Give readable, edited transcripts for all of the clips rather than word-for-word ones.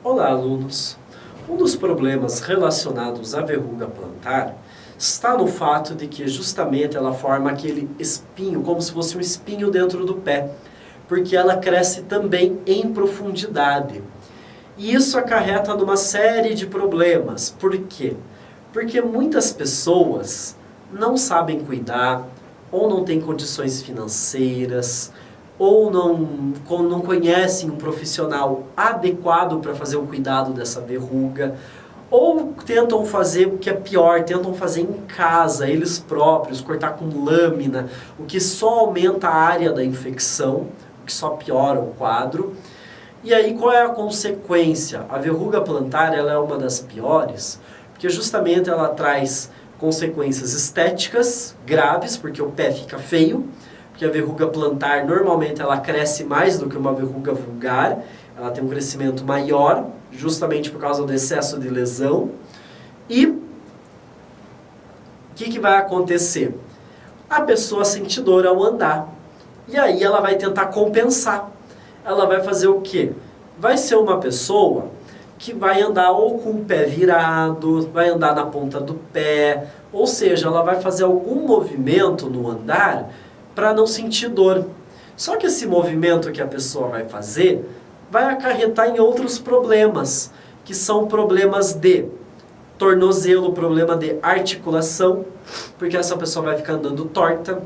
Olá, alunos! Um dos problemas relacionados à verruga plantar está no fato de que justamente ela forma aquele espinho, como se fosse um espinho dentro do pé, porque ela cresce também em profundidade. E isso acarreta numa série de problemas. Por quê? Porque muitas pessoas não sabem cuidar, ou não têm condições financeiras, ou não conhecem um profissional adequado para fazer o cuidado dessa verruga, ou tentam fazer o que é pior, tentam fazer em casa, eles próprios, cortar com lâmina, o que só aumenta a área da infecção, o que só piora o quadro. E aí qual é a consequência? A verruga plantar ela é uma das piores, porque justamente ela traz consequências estéticas graves, porque o pé fica feio, porque a verruga plantar normalmente ela cresce mais do que uma verruga vulgar, ela tem um crescimento maior, justamente por causa do excesso de lesão. E o que vai acontecer? A pessoa sente dor ao andar, e aí ela vai tentar compensar. Ela vai fazer o quê? Vai ser uma pessoa que vai andar ou com o pé virado, vai andar na ponta do pé, ou seja, ela vai fazer algum movimento no andar para não sentir dor. Só que esse movimento que a pessoa vai fazer vai acarretar em outros problemas, que são problemas de tornozelo, problema de articulação, porque essa pessoa vai ficar andando torta.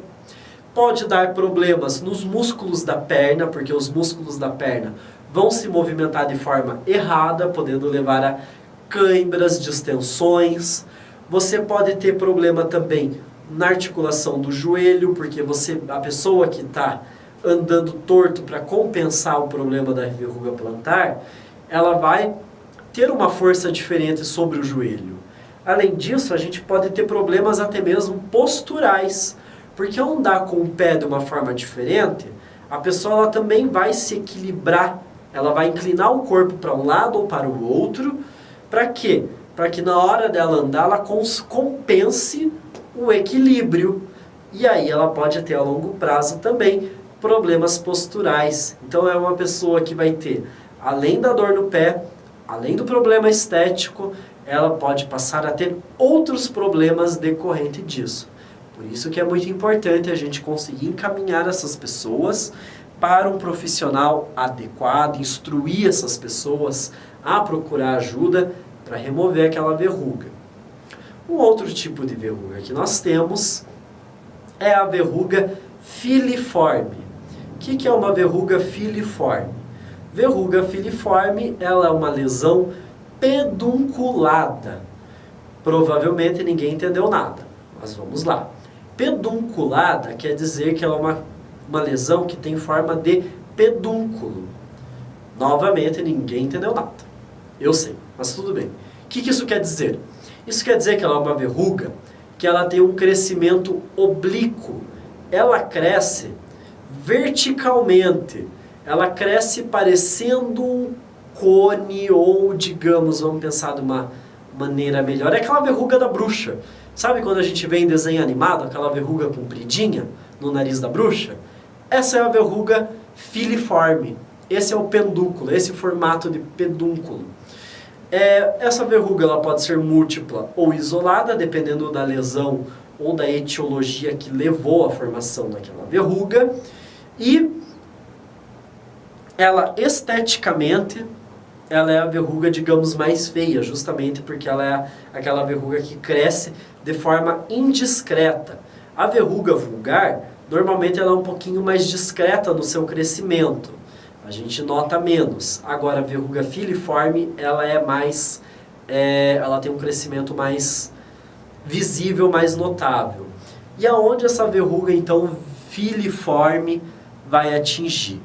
Pode dar problemas nos músculos da perna, porque os músculos da perna vão se movimentar de forma errada, podendo levar a câimbras, distensões. Você pode ter problema também na articulação do joelho, porque a pessoa que está andando torto para compensar o problema da verruga plantar, ela vai ter uma força diferente sobre o joelho. Além disso, a gente pode ter problemas até mesmo posturais, porque ao andar com o pé de uma forma diferente, a pessoa ela também vai se equilibrar, ela vai inclinar o corpo para um lado ou para o outro. Para quê? Para que na hora dela andar, ela compense o equilíbrio. E aí ela pode ter a longo prazo também problemas posturais. Então é uma pessoa que vai ter, além da dor no pé, além do problema estético, ela pode passar a ter outros problemas decorrentes disso. Por isso que é muito importante a gente conseguir encaminhar essas pessoas para um profissional adequado, instruir essas pessoas a procurar ajuda para remover aquela verruga. Um outro tipo de verruga que nós temos é a verruga filiforme. O que é uma verruga filiforme? Verruga filiforme ela é uma lesão pedunculada. Provavelmente ninguém entendeu nada, mas vamos lá. Pedunculada quer dizer que ela é uma lesão que tem forma de pedúnculo. Novamente, ninguém entendeu nada. Eu sei, mas tudo bem. O que isso quer dizer? Isso quer dizer que ela é uma verruga que ela tem um crescimento oblíquo. Ela cresce verticalmente. Ela cresce parecendo um cone ou, digamos, vamos pensar de uma maneira melhor. É aquela verruga da bruxa. Sabe quando a gente vê em desenho animado, aquela verruga compridinha no nariz da bruxa? Essa é a verruga filiforme. Esse é o pedúnculo, esse formato de pedúnculo. Essa verruga ela pode ser múltipla ou isolada, dependendo da lesão ou da etiologia que levou à formação daquela verruga. E ela, esteticamente, ela é a verruga, digamos, mais feia, justamente porque ela é aquela verruga que cresce de forma indiscreta. A verruga vulgar, normalmente ela é um pouquinho mais discreta no seu crescimento. A gente nota menos. Agora, a verruga filiforme, ela é mais... ela tem um crescimento mais visível, mais notável. E aonde essa verruga, então, filiforme vai atingir?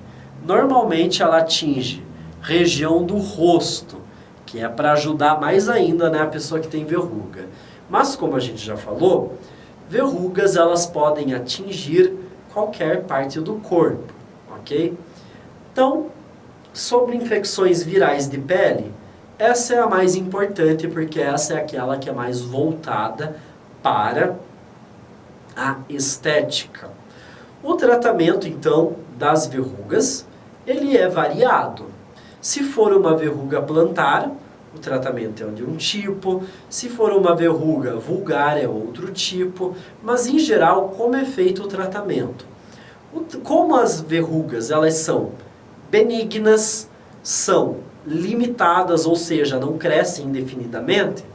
Normalmente ela atinge região do rosto, que é para ajudar mais ainda, né, a pessoa que tem verruga. Mas como a gente já falou, verrugas elas podem atingir qualquer parte do corpo, ok? Então, sobre infecções virais de pele, essa é a mais importante porque essa é aquela que é mais voltada para a estética. O tratamento, então, das verrugas, ele é variado. Se for uma verruga plantar, o tratamento é de um tipo. Se for uma verruga vulgar, é outro tipo. Mas, em geral, como é feito o tratamento? Como as verrugas elas são benignas, são limitadas, ou seja, não crescem indefinidamente,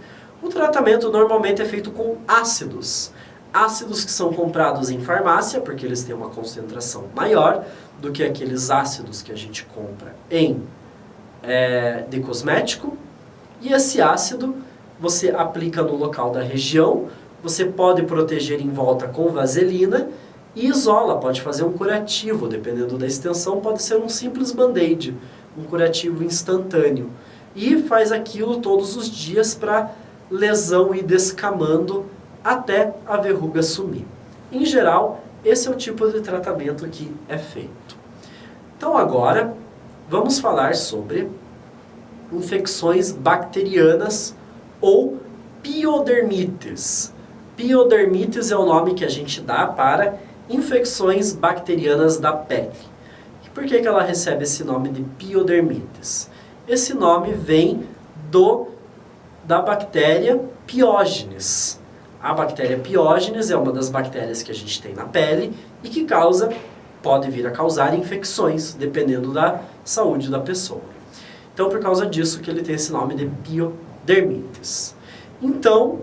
o tratamento normalmente é feito com ácidos. Ácidos que são comprados em farmácia, porque eles têm uma concentração maior do que aqueles ácidos que a gente compra de cosmético. E esse ácido você aplica no local da região, você pode proteger em volta com vaselina e isola, pode fazer um curativo, dependendo da extensão, pode ser um simples band-aid, um curativo instantâneo. E faz aquilo todos os dias para lesão ir descamando até a verruga sumir. Em geral, esse é o tipo de tratamento que é feito. Então agora, vamos falar sobre infecções bacterianas ou piodermites. Piodermites é o nome que a gente dá para infecções bacterianas da pele. E por que ela recebe esse nome de piodermites? Esse nome vem da bactéria Piógenes. A bactéria Piógenes é uma das bactérias que a gente tem na pele e que pode vir a causar infecções, dependendo da saúde da pessoa. Então, por causa disso que ele tem esse nome de piodermites. Então,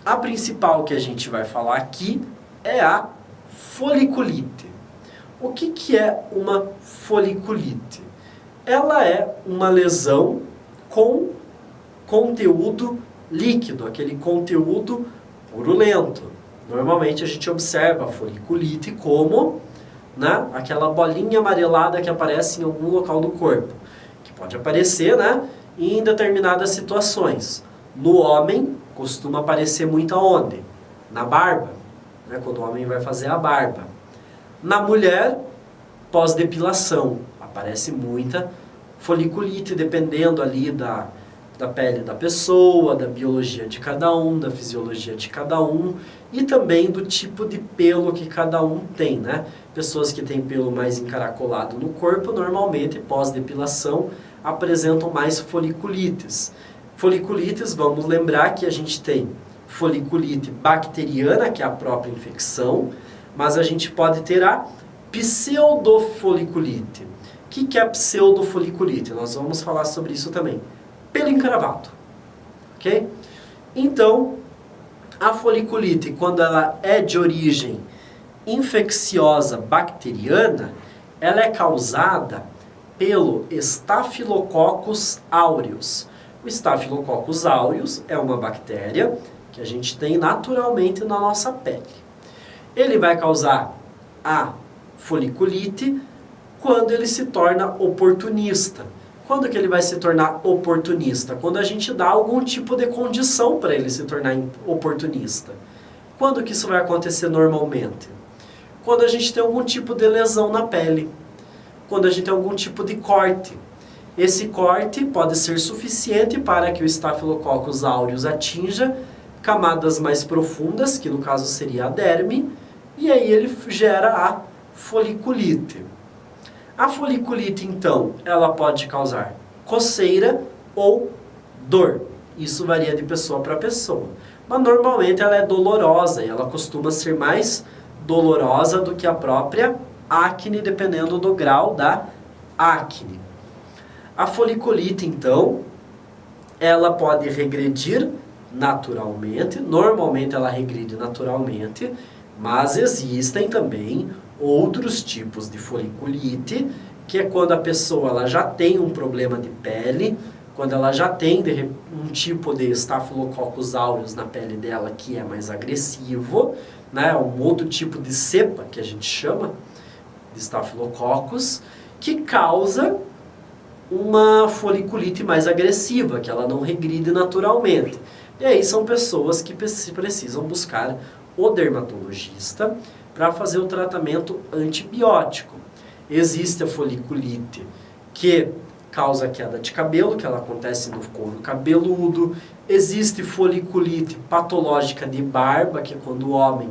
a principal que a gente vai falar aqui é a foliculite. O que é uma foliculite? Ela é uma lesão com conteúdo líquido, aquele conteúdo purulento. Normalmente a gente observa a foliculite como aquela bolinha amarelada que aparece em algum local do corpo, que pode aparecer em determinadas situações. No homem, costuma aparecer muito aonde? Na barba, quando o homem vai fazer a barba. Na mulher, pós-depilação, aparece muita foliculite, dependendo ali da pele da pessoa, da biologia de cada um, da fisiologia de cada um e também do tipo de pelo que cada um tem, Pessoas que têm pelo mais encaracolado no corpo, normalmente, pós-depilação, apresentam mais foliculites. Foliculites, vamos lembrar que a gente tem foliculite bacteriana, que é a própria infecção, mas a gente pode ter a pseudofoliculite. O que é a pseudofoliculite? Nós vamos falar sobre isso também. Pelo encravado, ok? Então, a foliculite, quando ela é de origem infecciosa bacteriana, ela é causada pelo Staphylococcus aureus. O Staphylococcus aureus é uma bactéria que a gente tem naturalmente na nossa pele. Ele vai causar a foliculite quando ele se torna oportunista. Quando que ele vai se tornar oportunista? Quando a gente dá algum tipo de condição para ele se tornar oportunista. Quando que isso vai acontecer normalmente? Quando a gente tem algum tipo de lesão na pele. Quando a gente tem algum tipo de corte. Esse corte pode ser suficiente para que o Staphylococcus aureus atinja camadas mais profundas, que no caso seria a derme, e aí ele gera a foliculite. A foliculite, então, ela pode causar coceira ou dor. Isso varia de pessoa para pessoa. Mas normalmente ela é dolorosa e ela costuma ser mais dolorosa do que a própria acne, dependendo do grau da acne. A foliculite, então, ela pode regredir naturalmente. Normalmente ela regride naturalmente, mas existem também outros tipos de foliculite, que é quando a pessoa ela já tem um problema de pele, quando ela já tem um tipo de Staphylococcus aureus na pele dela que é mais agressivo, um outro tipo de cepa que a gente chama de Staphylococcus, que causa uma foliculite mais agressiva, que ela não regride naturalmente. E aí são pessoas que precisam buscar o dermatologista para fazer o tratamento antibiótico. Existe a foliculite que causa queda de cabelo, que ela acontece no couro cabeludo. Existe foliculite patológica de barba, que é quando o homem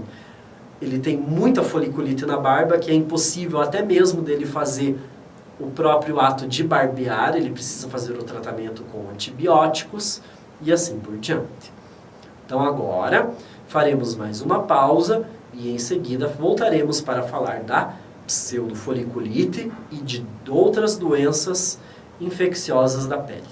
ele tem muita foliculite na barba, que é impossível até mesmo dele fazer o próprio ato de barbear, ele precisa fazer o tratamento com antibióticos e assim por diante. Então agora faremos mais uma pausa e em seguida voltaremos para falar da pseudofoliculite e de outras doenças infecciosas da pele.